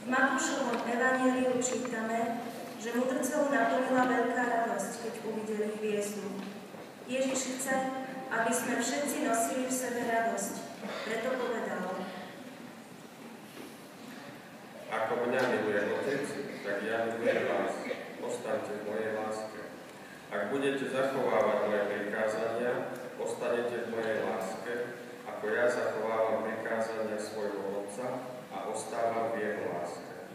Matúšovom evanjeliu čítame, že mudrcov naplnila veľká radosť, keď uvideli hviezdu. Ježiš chce, aby sme všetci nosili v sebe radosť. Preto povedal: Ako mňa miluje Otec, tak ja milujem vás. Ostaňte v mojej láske. Ak budete zachovávať moje prikázania, ostanete v mojej láske, ako ja zachovávam prikázania svojho Otca a ostávam v jeho láske.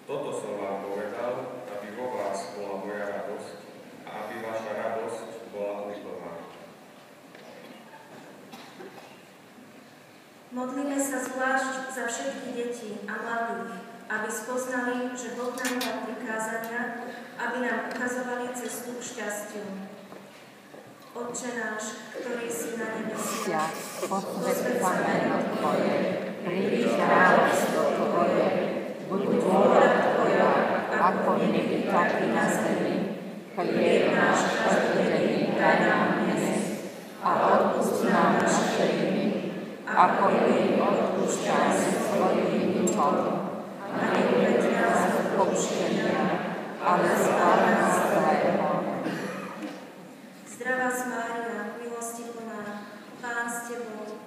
Toto som vám povedal, aby vo vás bola moja radosť a aby vaša radosť bola úplná. Modlíme sa zvlášť za všetky deti a mladých, aby spoznali, že Boh nám dá prikázania, aby nám ukazovali cestu k šťastiu. Otče náš, ktorý si na nebesiach, posväť sa meno Tvoje, príď kráľovstvo Tvoje, buď vôľa Tvoja, ako v nebi, tak i na zemi. Chlieb náš každodenný daj nám dnes a odpusť nám naše viny, ako my odpúšťame svojim vinníkom. A neuveď nás do pokušenia, ale zbav nás zlého. Zdravá Mária, milosti plná, Pán s Tebou,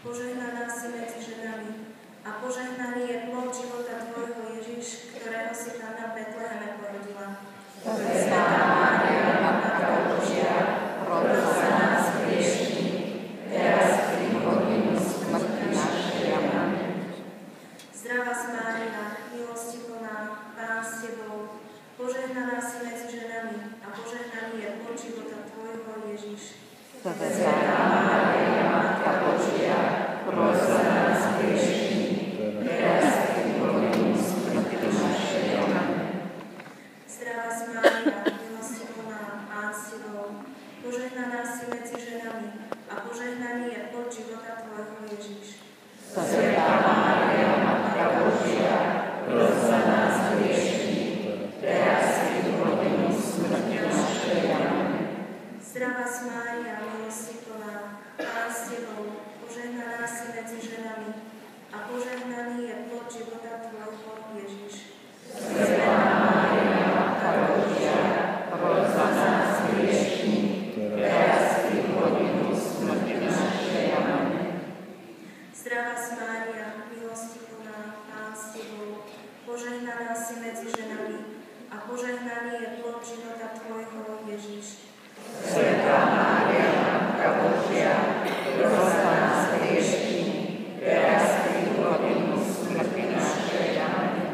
požehnaná si medzi ženami a požehnaný je plod života Tvojho Ježiš, ktorého si Panna v Betleheme porodila. Svätá Mária, Matka Božia, roď za nás hriešnych, teraz pri hodinu smrti našej. Amen. Zdravá Mária, milosti plná, Pán s Tebou, požehnaná si medzi ženami a požehnaný je plod života Tvojho Ježiš. Svätá Mária, Matka Božia, roď za nás hriešnych, teraz pri hodinu smrti našej. Amen. Zdravá Mária, milosti plná, Pán s Tebou, požehnaná si medzi ženami a požehnaný je plod života Tvojho Ježiš. Svätá Mária, Matka Božia, roď za nás hriešnych, teraz pri hodinu smrti našej. Amen. Zdravá Mária, milosti plná, Pán s Tebou, požehnaná si medzi ženami a požehnaný je plod života Tvojho Ježiš. Svätá Mária, Matka Božia, roď za nás hriešnych, teraz pri hodinu smrti našej. Amen. Zdravá Mária, milosti plná, Pán s Tebou, požehnaná si medzi ženami a požehnaný je plod života Tvojho Ježiš. Svätá Mária, Matka Božia, roď za nás hriešnych, teraz pri hodinu smrti našej. Amen.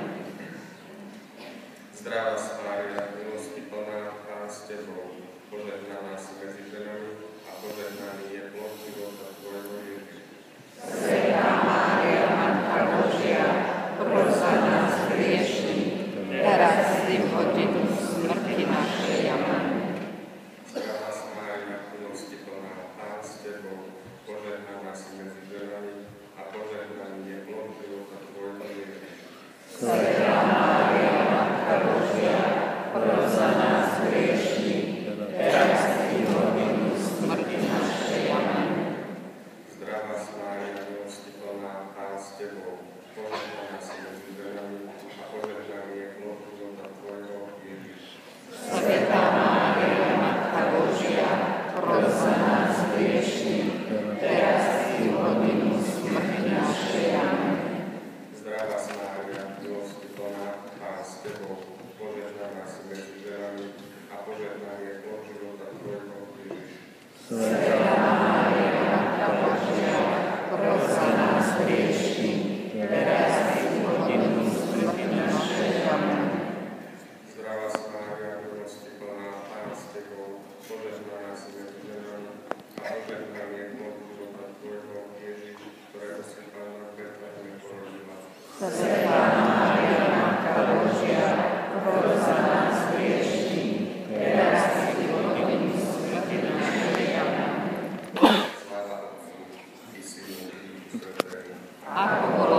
Zdravá Mária, milosti plná, Pán s Tebou, požehnaná si medzi ženami a požehnaný je plod života Tvojho Ježiš. Svätá Mária, Matka Božia, roď za nás hriešnych, teraz pri hodinu smrti našej. Amen. Zdravá Mária, milosti plná, Pán s Tebou, požehnaná si medzi ženami a požehnaný je plod života Tvojho Ježiš. Svätá Mária, Matka Božia, roď za nás hriešnych, teraz pri hodinu smrti našej. Amen. Zdravá Mária, milosti plná, Pán s Tebou, požehnaná si medzi ženami a požehnaný je plod života Tvojho Ježiš. Svätá Mária, Matka Božia, roď za nás hriešnych, teraz pri hodinu smrti našej. Amen. Zdravá Mária, milosti plná, Pán s Tebou, požehnaná si medzi ženami a požehnaný je plod života Tvojho Ježiš. Svätá Mária, Matka Božia, roď za nás hriešnych, teraz pri hodinu smrti našej. Amen. Zdravá Mária, milosti plná, Pán s Tebou, požehnaná si medzi ženami a požehnaný je plod života Tvojho Ježiš, ktorého si Panna v Betleheme porodila. Svätá Mária, Matka Božia, roď za nás hriešnych, teraz pri hodinu smrti našej. Amen. Sláva Otcu i Synu i Duchu Svätému. Ako bolo